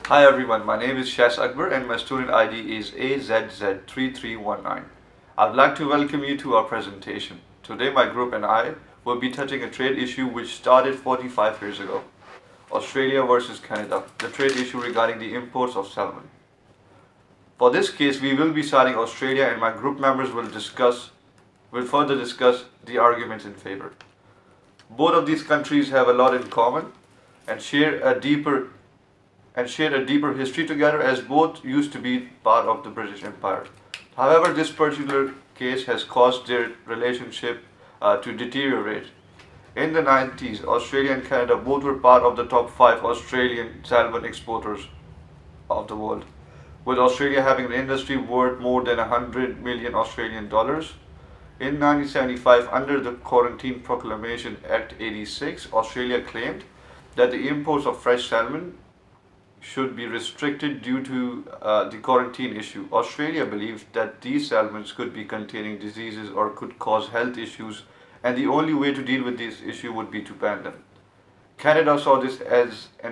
Hi everyone, my name is Shaz Akbar and my student ID is AZZ3319. I'd like to welcome you to our presentation. Today my group and I will be touching a trade issue which started 45 years ago. Australia versus Canada, the trade issue regarding the imports of salmon. For this case, we will be citing Australia and my group members will further discuss the arguments in favor. Both of these countries have a lot in common and share a deeper history together, as both used to be part of the British Empire. However, this particular case has caused their relationship to deteriorate. In the 90s, Australia and Canada both were part of the top 5 Australian salmon exporters of the world, with Australia having an industry worth more than 100 million Australian dollars. In 1975, under the Quarantine Proclamation Act 86, Australia claimed that the imports of fresh salmon should be restricted due to the quarantine issue. Australia believed that these salmons could be containing diseases or could cause health issues, and the only way to deal with this issue would be to ban them. Canada saw this as a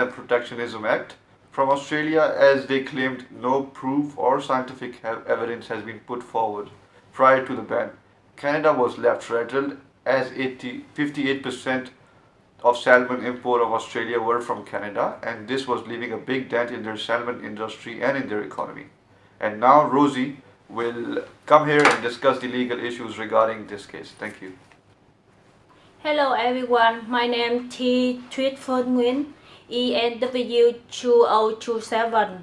protectionism act from Australia, as they claimed no proof or scientific evidence has been put forward prior to the ban. Canada was left rattled, as 58% of salmon import of Australia were from Canada, and this was leaving a big dent in their salmon industry and in their economy. And now Rosie will come here and discuss the legal issues regarding this case. Thank you. Hello everyone, my name is Thuyết Phương Nguyễn, ENW2027.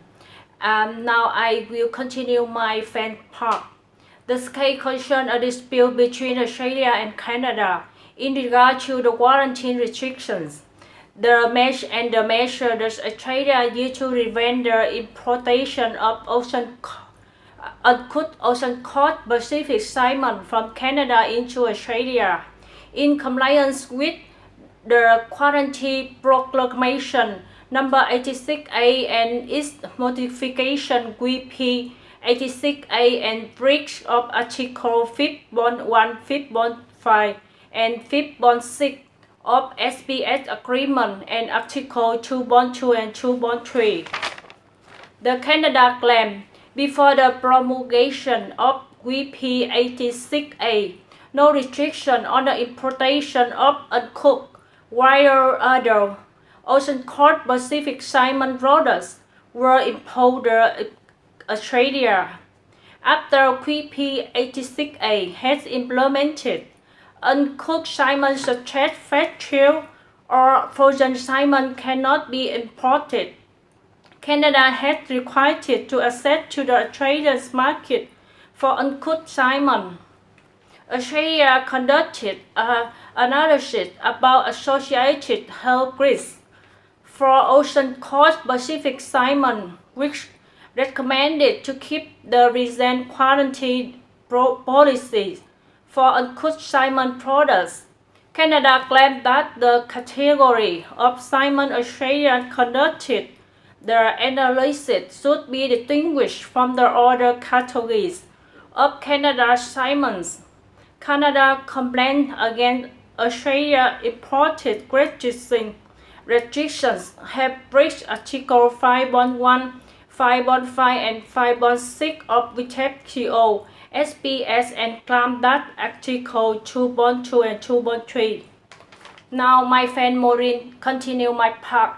Now I will continue my fan part. This case concerns a dispute between Australia and Canada in regard to the quarantine restrictions. The measure that Australia used to prevent the importation of uncooked ocean-caught Pacific salmon from Canada into Australia, in compliance with the Quarantine Proclamation number 86A and its modification VP 86A, and breach of Article 5.1, 5.5 and 5.6 of SPS Agreement and Article 2.2 and 2.3. The Canada claimed before the promulgation of VP 86A, no restriction on the importation of uncooked, wild other ocean-caught Pacific salmon products were imposed in Australia. After VP 86A has implemented, uncooked salmon such as fresh shell or frozen salmon cannot be imported. Canada has required to access to the Australian market for uncooked salmon. Australia conducted an analysis about associated health risks for ocean-caught Pacific salmon, which recommended to keep the recent quarantine policies for uncooked salmon products. Canada claimed that the category of salmon Australia conducted the analysis should be distinguished from the other categories of Canada's salmons. Canada complained against Australia imported restrictions have breached Article 5.1, 5.5 and 5.6 of WTO SPS and claimed that Article 2.2 and 2.3. Now my friend Maureen continue my part.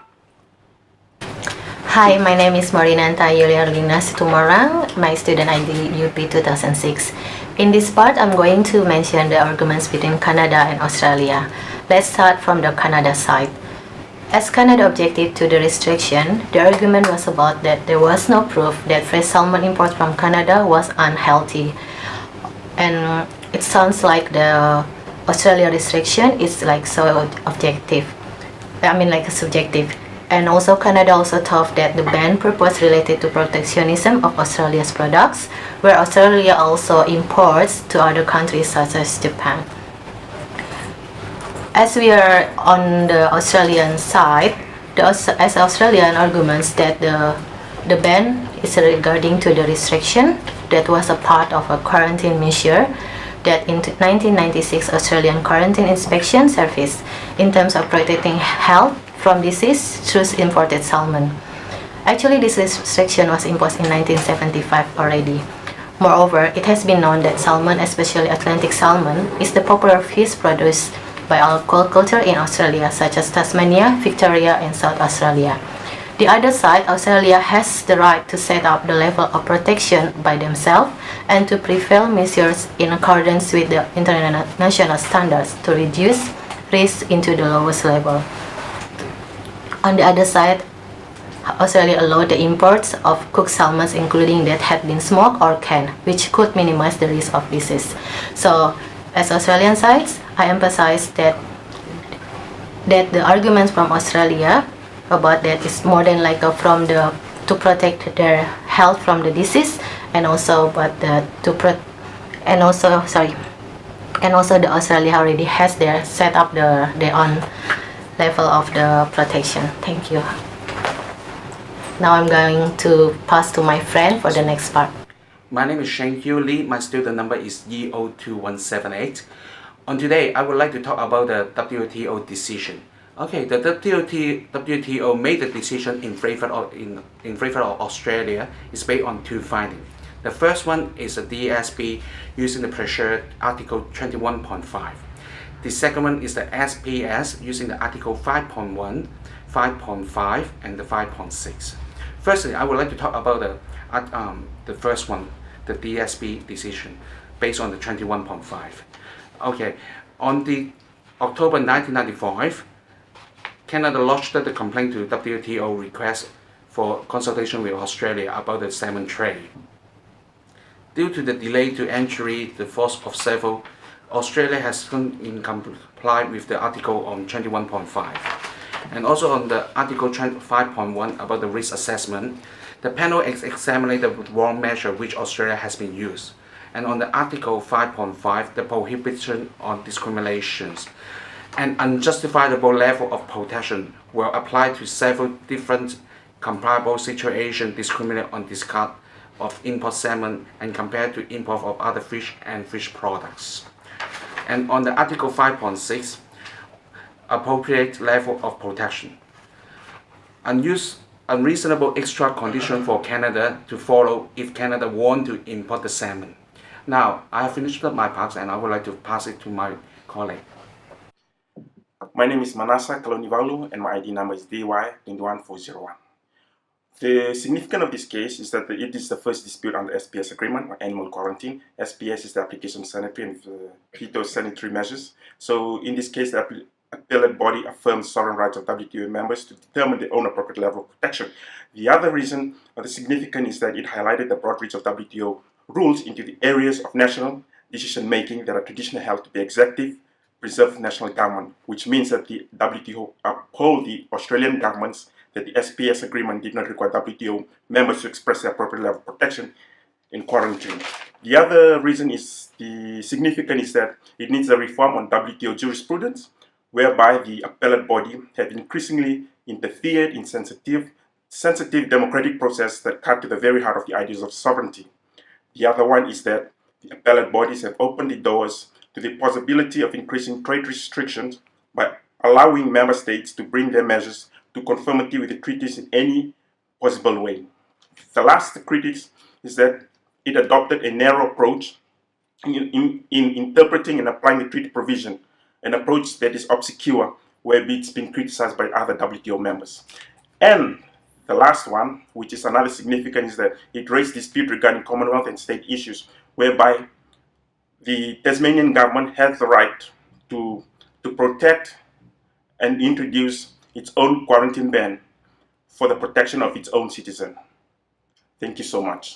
Hi, my name is Marinanta Yuliarlina Situmarang, my student ID UP 2006. In this part, I'm going to mention the arguments between Canada and Australia. Let's start from the Canada side. As Canada objected to the restriction, the argument was about that there was no proof that fresh salmon import from Canada was unhealthy. And it sounds like the Australia restriction is like so objective. Subjective. And also Canada also thought that the ban purpose related to protectionism of Australia's products, where Australia also imports to other countries such as Japan. As we are on the Australian side, as Australian arguments that the ban is regarding to the restriction that was a part of a quarantine measure that in 1996 Australian Quarantine Inspection Service in terms of protecting health, from disease through imported salmon. Actually, this restriction was imposed in 1975 already. Moreover, it has been known that salmon, especially Atlantic salmon, is the popular fish produced by aquaculture in Australia, such as Tasmania, Victoria, and South Australia. The other side, Australia has the right to set up the level of protection by themselves and to prevail measures in accordance with the international standards to reduce risk into the lowest level. On the other side, Australia allowed the imports of cooked salmons, including that had been smoked or canned, which could minimize the risk of disease. So, as Australian sides, I emphasize that the arguments from Australia about that is more than like to protect their health from the disease, and also the Australia already has set up their own level of the protection. Thank you. Now I'm going to pass to my friend for the next part. My name is Sheng Hugh Lee. My student number is E02178. On today, I would like to talk about the WTO decision. Okay, the WTO made the decision in favor of Australia is based on two findings. The first one is a DSP using the pressure Article 21.5. The second one is the SPS using the Article 5.1, 5.5, and the 5.6. Firstly, I would like to talk about the first one, the DSP decision based on the 21.5. Okay, on the October 1995, Canada lodged the complaint to WTO request for consultation with Australia about the salmon trade. Due to the delay to entry the force of several, Australia has complied with the article on 21.5. And also on the Article 5.1 about the risk assessment, the panel examined the withdrawal measure which Australia has been used. And on the Article 5.5, the prohibition on discriminations. An unjustifiable level of protection will apply to several different comparable situations discriminate on discard of import salmon and compared to import of other fish and fish products. And on the Article 5.6, appropriate level of protection. Unreasonable extra condition for Canada to follow if Canada want to import the salmon. Now, I have finished up my part and I would like to pass it to my colleague. My name is Manasa Kalonivalu and my ID number is DY21401. The significance of this case is that it is the first dispute under SPS agreement on animal quarantine. SPS is the application of sanitary and phytosanitary measures. So in this case, the appellate body affirms sovereign rights of WTO members to determine their own appropriate level of protection. The other reason of the significance is that it highlighted the broad reach of WTO rules into the areas of national decision making that are traditionally held to be executive, preserve national government, which means that the WTO uphold the Australian governments that the SPS agreement did not require WTO members to express their appropriate level of protection in quarantine. The other reason is the significance is that it needs a reform on WTO jurisprudence, whereby the appellate body have increasingly interfered in sensitive democratic process that cut to the very heart of the ideas of sovereignty. The other one is that the appellate bodies have opened the doors to the possibility of increasing trade restrictions by allowing member states to bring their measures to conformity with the treaties in any possible way. The last critics is that it adopted a narrow approach in interpreting and applying the treaty provision, an approach that is obscure, where it's been criticized by other WTO members. And the last one, which is another significance, is that it raised dispute regarding Commonwealth and state issues, whereby the Tasmanian government has the right to protect and introduce its own quarantine ban for the protection of its own citizens. Thank you so much.